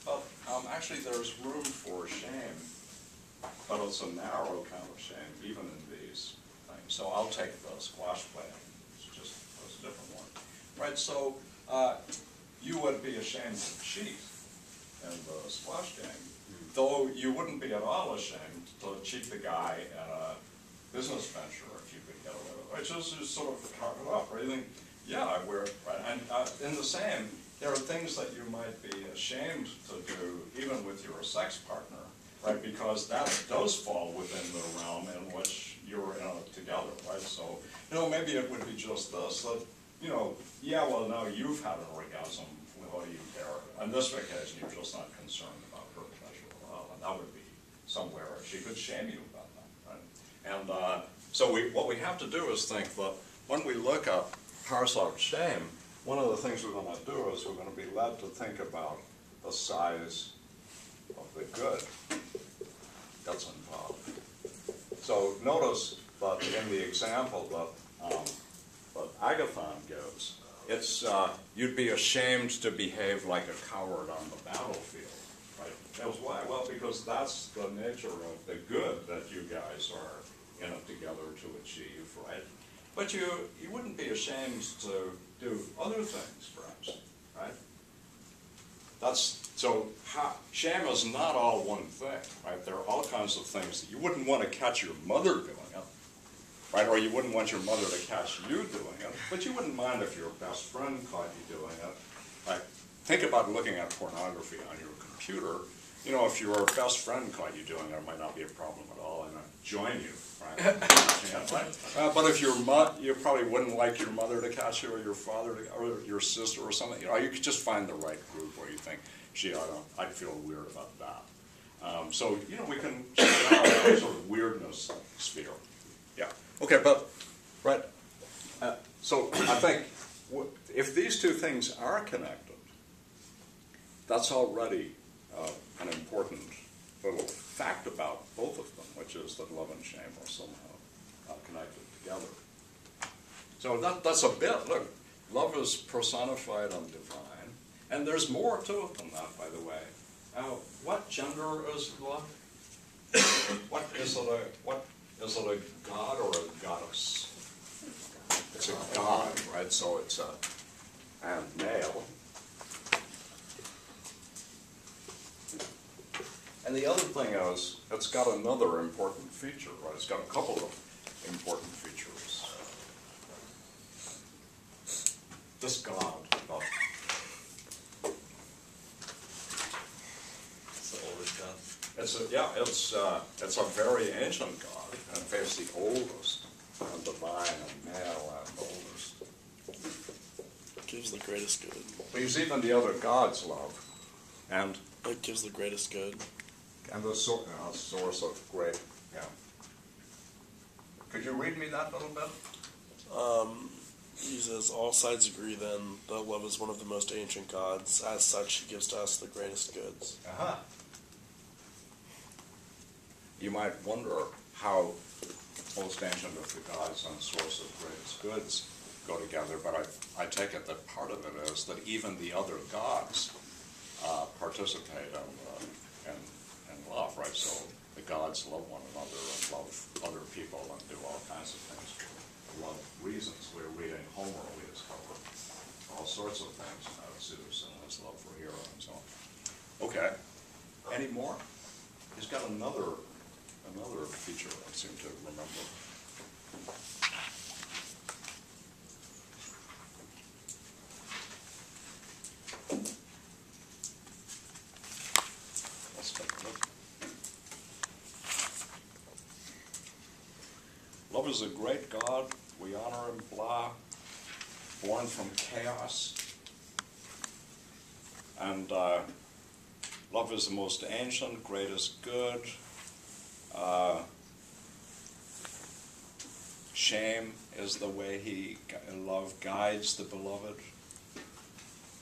But actually there's room for shame, but it's a narrow kind of shame, even in these things. So I'll take the squash playing. It's just a different one. Right, so you would be ashamed to cheat in the squash game, though you wouldn't be at all ashamed to cheat the guy at a business venture if you could get away with it. It's just sort of talk it up, right? You think, yeah, we're, right, and in the same, there are things that you might be ashamed to do, even with your sex partner, right? Because that does fall within the realm in which you're in it together, right? So, maybe it would be just this, that, yeah, well, now you've had an orgasm, what do you care? On this occasion, you're just not concerned about her pleasure at all, and that would be somewhere she could shame you about that, right? And so what we have to do is think that when we look at parse out shame, one of the things we're going to do is we're going to be led to think about the size of the good that's involved. So notice that in the example that Agathon gives, it's you'd be ashamed to behave like a coward on the battlefield, right? That's why? Well, because that's the nature of the good that you guys are in it together to achieve, right? But you wouldn't be ashamed to do other things, perhaps, right? Shame is not all one thing, right? There are all kinds of things that you wouldn't want to catch your mother doing it, right? Or you wouldn't want your mother to catch you doing it, but you wouldn't mind if your best friend caught you doing it. Like, think about looking at pornography on your computer. If your best friend caught you doing it, it might not be a problem at all, and join you, right? But if you probably wouldn't like your mother to catch you, or your father, or your sister, or something. You could just find the right group where you think, gee, I'd feel weird about that. So we can check out that sort of weirdness sphere. Yeah. Okay, but right. So I think if these two things are connected, that's already an important little fact about both of them, which is that love and shame are somehow connected together. So that's a bit. Look, love is personified and divine, and there's more to it than that, by the way. What gender is love? What is it a god or a goddess? It's a god, right? So it's and male. And the other thing is, it's got another important feature, right? It's got a couple of important features. This god. It's the oldest god. It's a very ancient god, and it's the oldest, and divine, and male, and oldest. Gives the greatest good. Because even the other gods love, and it gives the greatest good. And the source of great, yeah. Could you read me that little bit? He says, all sides agree then that love is one of the most ancient gods. As such, he gives to us the greatest goods. Uh-huh. You might wonder how most ancient of the gods and source of greatest goods go together, but I take it that part of it is that even the other gods participate in love, right? So the gods love one another and love other people and do all kinds of things for love reasons. We're reading Homer, we discover all sorts of things about Zeus and his love for Hera and so on. Okay. Any more? He's got another feature I seem to remember. Let's take a look. Love is a great God. We honor him, blah. Born from chaos. And love is the most ancient, greatest good. Shame is the way love guides the beloved.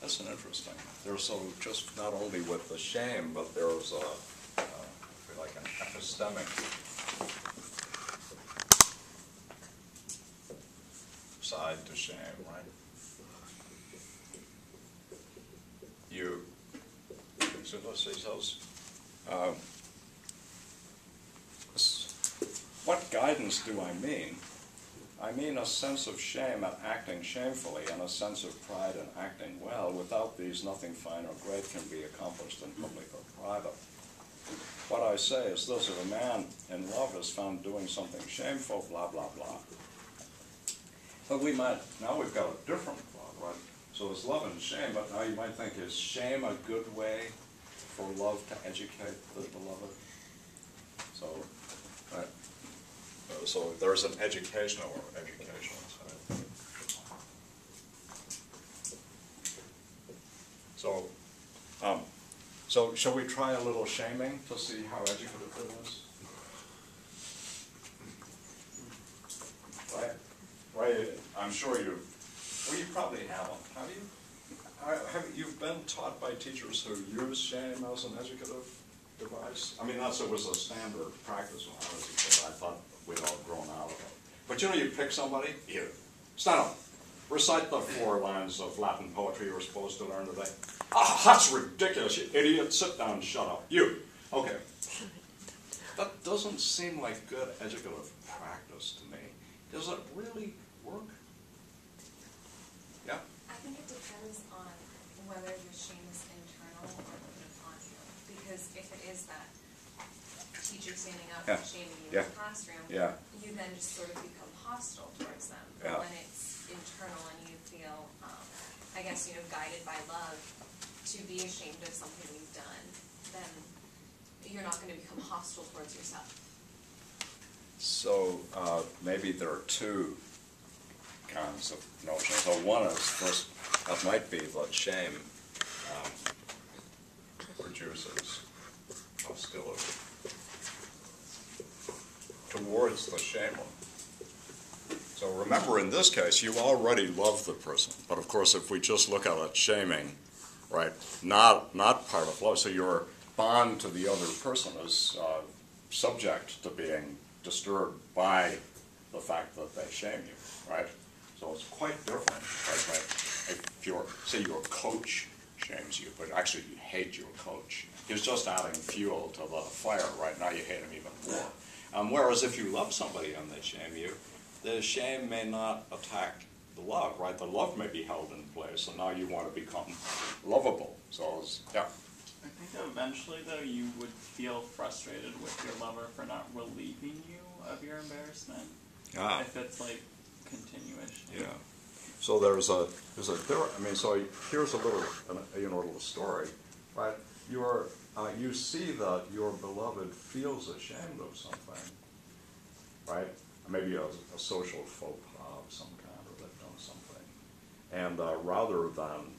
That's an interesting. There's just not only with the shame, but there's like an epistemic side to shame, right? So let's see, what guidance do I mean? I mean a sense of shame at acting shamefully and a sense of pride in acting well. Without these, nothing fine or great can be accomplished in public or private. What I say is this: if a man in love is found doing something shameful, blah, blah, blah. But now we've got a different thought, right? So it's love and shame, but now you might think, is shame a good way for love to educate the beloved? So, right. so there's an educational side. So, so shall we try a little shaming to see how educative it is? Right, I'm sure you probably haven't, have you? You've been taught by teachers who use shame as an educative device? I mean, it was a standard practice when I was a kid. I thought we'd all grown out of it. But you know, you pick somebody, you stand up, recite the 4 lines of Latin poetry you were supposed to learn today. Ah, that's ridiculous, you idiot. Sit down, shut up. You. Okay. That doesn't seem like good educative practice to me. Does it really work? Yeah? I think it depends on whether your shame is internal or put upon you. Because if it is that teacher standing up and shaming you in the classroom, you then just sort of become hostile towards them. But when it's internal and you feel, I guess, guided by love to be ashamed of something you've done, then you're not going to become hostile towards yourself. So maybe there are 2 kinds of notions. So one is, first, that might be that shame produces hostility towards the shamer. So remember, in this case, you already love the person. But of course, if we just look at it, shaming, right, not part of love. So your bond to the other person is subject to being disturbed by the fact that they shame you, right? So it's quite different, right? If say your coach shames you, but actually you hate your coach. He's just adding fuel to the fire, right? Now you hate him even more. Whereas if you love somebody and they shame you, the shame may not attack the love, right? The love may be held in place, and now you want to become lovable. So, yeah. I think eventually, though, you would feel frustrated with your lover for not relieving you of your embarrassment. If it's like continuous. Yeah. So there's a I mean, so here's a little story, right? You see that your beloved feels ashamed of something, right? Maybe a social faux pas of some kind, or they've done something, and rather than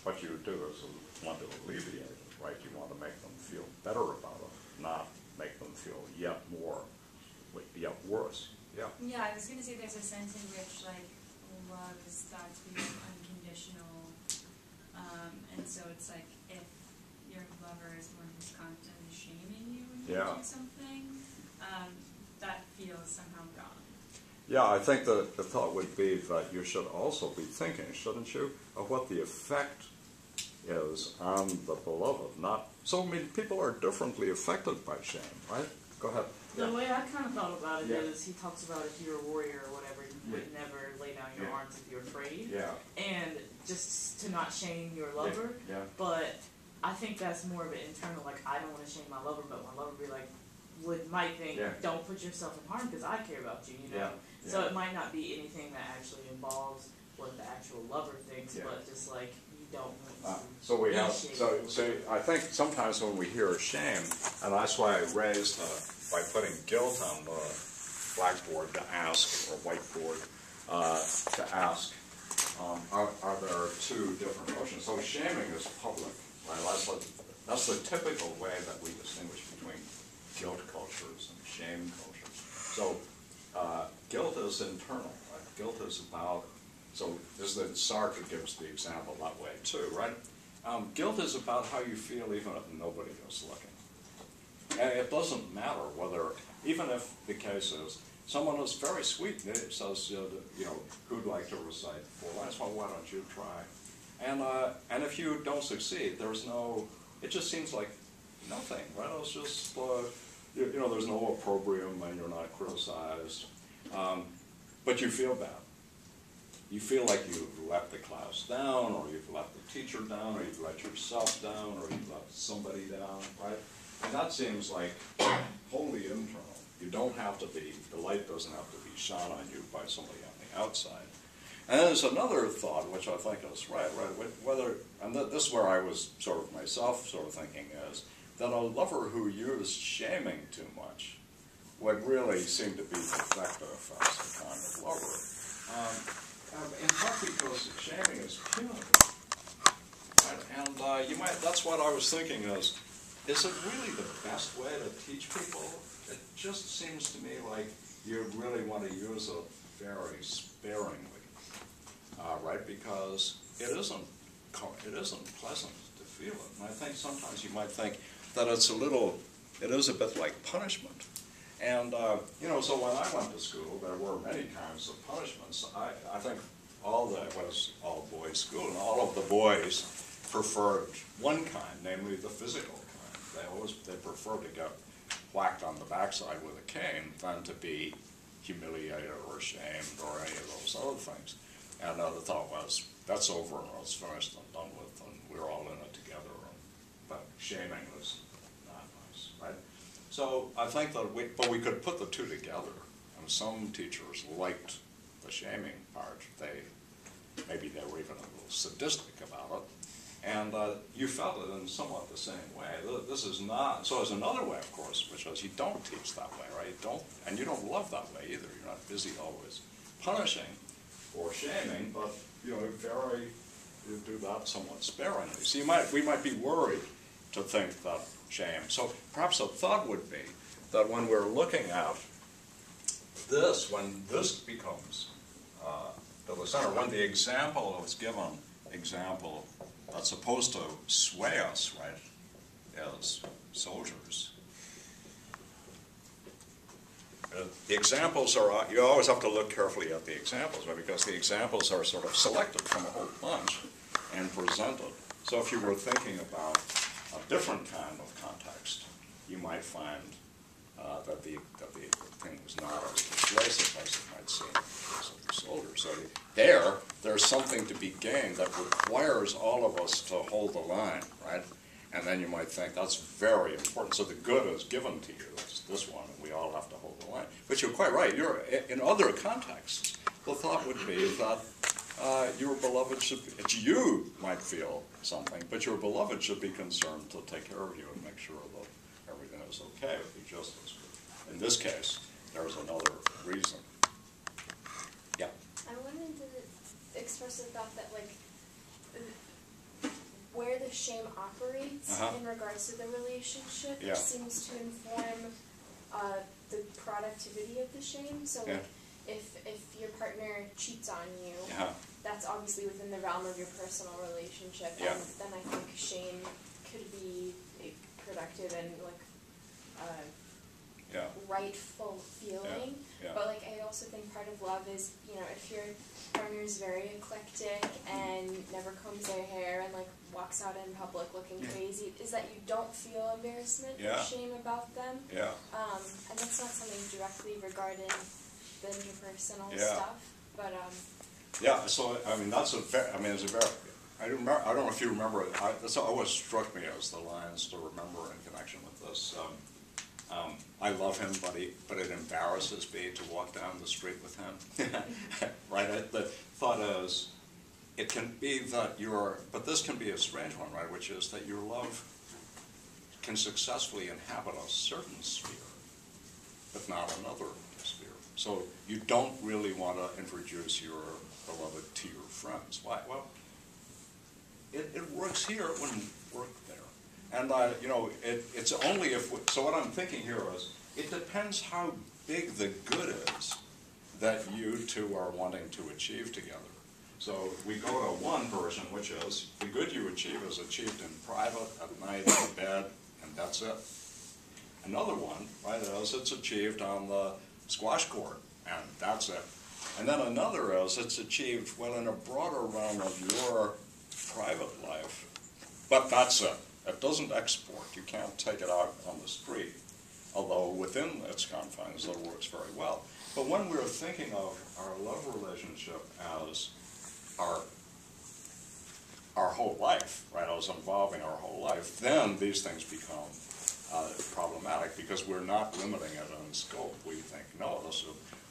what you do is you want to alleviate it, right? You want to make them feel better about it, not make them feel yet worse. Yeah. Yeah, I was going to say there's a sense in which love is thought to be unconditional, and so it's like if your lover is one who's constantly shaming you when you do something, that feels somehow wrong. Yeah, I think the thought would be that you should also be thinking, shouldn't you, of what the effect is on the beloved. So, I mean, people are differently affected by shame, right? Go ahead. The way I kind of thought about it is he talks about if you're a warrior or whatever, you would never lay down your arms if you're afraid. Yeah. And just to not shame your lover. Yeah. But I think that's more of an internal, like, I don't want to shame my lover, but my lover might think, don't put yourself in harm because I care about you, you know? Yeah. So it might not be anything that actually involves what the actual lover thinks, but just like you don't want to. So we have, so I think sometimes when we hear shame, and that's why I raised by putting guilt on the blackboard to ask, or whiteboard to ask, are there 2 different notions? So shaming is public, right? That's the typical way that we distinguish between guilt cultures and shame cultures. So guilt is internal, right? Guilt is about, so Sartre gives the example that way too, right? Guilt is about how you feel even if nobody is looking. And it doesn't matter whether, even if the case is, someone is very sweet, and it says, who'd like to recite 4 lines? Well, why don't you try? And if you don't succeed, it just seems like nothing, right? It's just, there's no opprobrium and you're not criticized. But you feel bad. You feel like you've let the class down, or you've let the teacher down, or you've let yourself down, or you've let somebody down, right? And that seems like wholly internal. You don't have to be, the light doesn't have to be shone on you by somebody on the outside. And then there's another thought, which I think is right, and this is where I was myself thinking is, that a lover who used shaming too much would really seem to be effective as a kind of lover. In part because shaming is punitive. Right? And you might, that's what I was thinking is it really the best way to teach people? It just seems to me like you really want to use it very sparingly, right? Because it isn't pleasant to feel it. And I think sometimes you might think that it is a bit like punishment. And, so when I went to school, there were many kinds of punishments. I think it was all boys school, and all of the boys preferred one kind, namely the physical kind. They prefer to get whacked on the backside with a cane than to be humiliated or shamed or any of those other things. And the thought was, that's over and it's finished and done with, and we're all in it together. But shaming was not nice, right? So I think that we could put the two together. And some teachers liked the shaming part. Maybe they were even a little sadistic about it. And you felt it in somewhat the same way. This is not, so there's another way, of course, which is you don't teach that way, right? And you don't love that way either. You're not busy always punishing or shaming, but you do that somewhat sparingly. So we might be worried to think that shame. So perhaps a thought would be that when we're looking at this, when this becomes to the center, when the example that was given, that's supposed to sway us, right, as soldiers. The examples are, you always have to look carefully at the examples, right, because the examples are sort of selected from a whole bunch and presented. So if you were thinking about a different kind of context, you might find that the thing was not as persuasive as it might seem because of the soldiers. So there's something to be gained that requires all of us to hold the line, right? And then you might think that's very important. So the good is given to you. It's this one, and we all have to hold the line. But you're quite right. In other contexts, the thought would be that your beloved you might feel something, but your beloved should be concerned to take care of you and make sure that everything is okay with you just as good. In this case, there's another reason. Yeah? I wanted to express the thought that, like, where the shame operates in regards to the relationship seems to inform the productivity of the shame. So, like, if your partner cheats on you, that's obviously within the realm of your personal relationship, and then I think shame could be a productive and, like, rightful feeling. But, like, I also think part of love is, if your partner is very eclectic and never combs their hair and, like, walks out in public looking crazy, is that you don't feel embarrassment or shame about them. And that's not something directly regarding the interpersonal stuff, but so I mean it's a very. I don't know if you remember. That's always struck me as the lines to remember in connection with this. I love him, but it embarrasses me to walk down the street with him. Right? The thought is, it can be that but this can be a strange one, right? Which is that your love can successfully inhabit a certain sphere, but not another sphere. So you don't really want to introduce your beloved to your friends. Why? Well, it works here, it wouldn't work there. And, it's only if, so what I'm thinking here is, it depends how big the good is that you two are wanting to achieve together. So we go to one version, which is, the good you achieve is achieved in private, at night, in bed, and that's it. Another one, right, is it's achieved on the squash court, and that's it. And then another is it's achieved, well, in a broader realm of your private life, but that's it. It doesn't export. You can't take it out on the street, although within its confines it works very well. But when we're thinking of our love relationship as our whole life, right, as involving our whole life, then these things become problematic because we're not limiting it in scope. We think, no,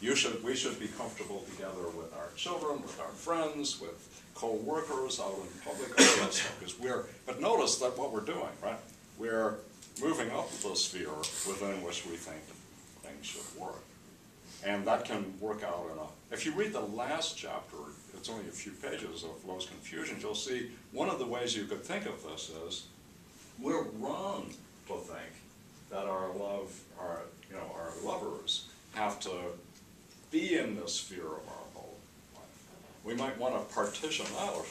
we should be comfortable together with our children, with our friends, with co-workers out in public, all that stuff. But notice that what we're doing, right? We're moving up the sphere within which we think things things should work. And that can work out in a, if you read the last chapter, it's only a few pages of Love's Confusions, you'll see one of the ways you could think of this is, we're wrong to think that our lovers have to be in the sphere of our whole life. We might want to partition out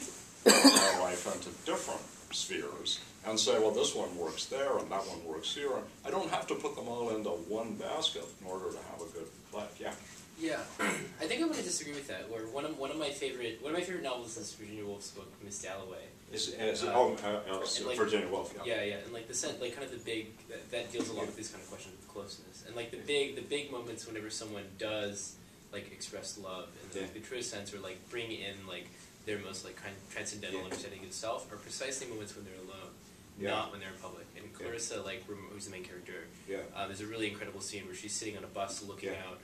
our life into different spheres and say, well, this one works there and that one works here. I don't have to put them all into one basket in order to have a good life. Yeah. Yeah, I think I'm going to disagree with that. Where one of my favorite novels is Virginia Woolf's book, Miss Dalloway. Virginia Woolf. Yeah, and like kind of the big that deals a lot with these kind of questions of closeness, and like the big moments whenever someone does like express love in the truest sense, or like bring in like their most like kind of transcendental understanding of self, are precisely moments when they're alone, not when they're in public. And Clarissa, like who's the main character, there's a really incredible scene where she's sitting on a bus looking out.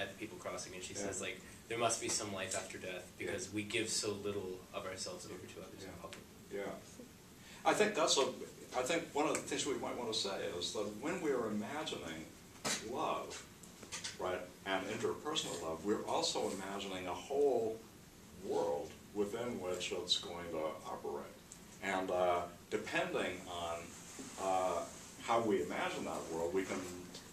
At the people crossing, and she says, like, there must be some life after death because we give so little of ourselves over to others in public. Yeah. I think one of the things we might want to say is that when we're imagining love, right, and interpersonal love, we're also imagining a whole world within which it's going to operate. And depending on how we imagine that world, we can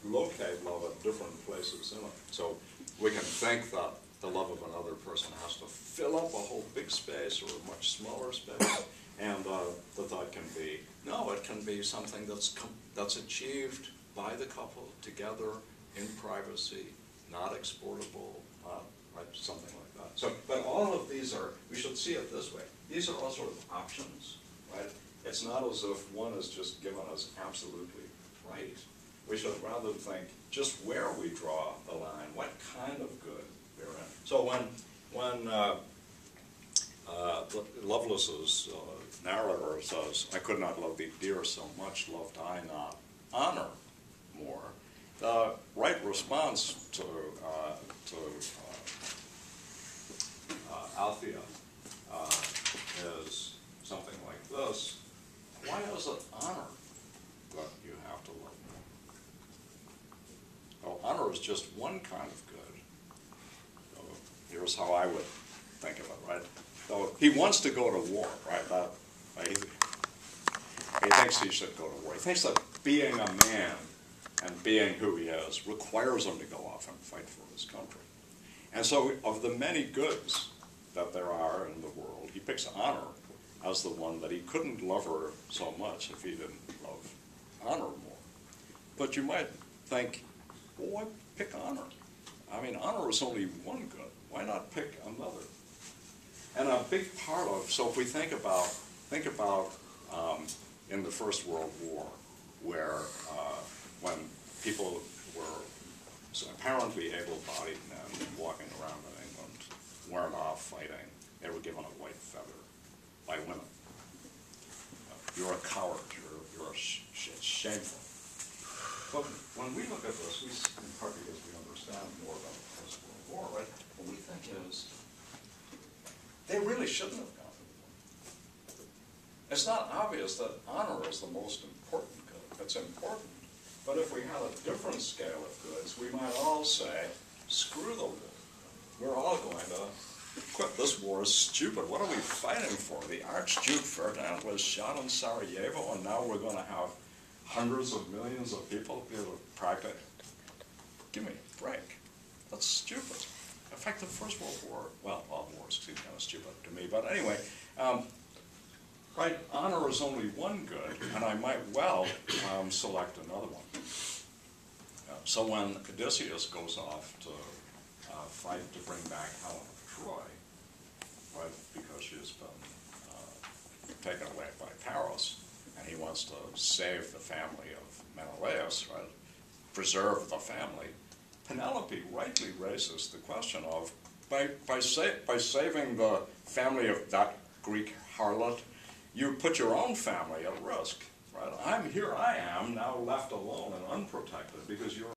locate love at different places in it. So we can think that the love of another person has to fill up a whole big space or a much smaller space, and that can be, no, it can be something that's achieved by the couple together in privacy, not exportable, right, something like that. So, but all of these are, we should see it this way. These are all sort of options, right? It's not as if one is just given as absolutely right. We should rather think just where we draw the line, what kind of good we're in. So when Lovelace's narrator says, "I could not love thee, dear, so much loved I not honor more," the right response to Althea is something like this: why is it honor that you have to love more? Well, honor is just one kind of good. So here's how I would think of it, right? So he wants to go to war, right? He thinks he should go to war. He thinks that being a man and being who he is requires him to go off and fight for his country. And so of the many goods that there are in the world, he picks honor as the one that he couldn't love her so much if he didn't love honor more. But you might think, well, why pick honor? I mean, honor is only one good. Why not pick another? And a big part of, so if we think about in the First World War, where when people were apparently able-bodied men walking around in England weren't off fighting, they were given a white feather by women. You're a coward. It's shameful. But when we look at this, in part because we understand more about the First World War, right? What we think is they really shouldn't have gone to war. It's not obvious that honor is the most important good. It's important. But if we had a different scale of goods, we might all say, screw the war. We're all going to quit. This war is stupid. What are we fighting for? The Archduke Ferdinand was shot in Sarajevo, and now we're going to have hundreds of millions of people be able to practice. Give me a break. That's stupid. In fact, the First World War, well, all wars seem kind of stupid to me, but anyway, right, honor is only one good, and I might well select another one. So when Odysseus goes off to fight to bring back Helen of Troy, right, because she has been taken away by Paris, and he wants to save the family of Menelaus, right, preserve the family, Penelope rightly raises the question of, by saving the family of that Greek harlot, you put your own family at risk, right? I am now left alone and unprotected because you're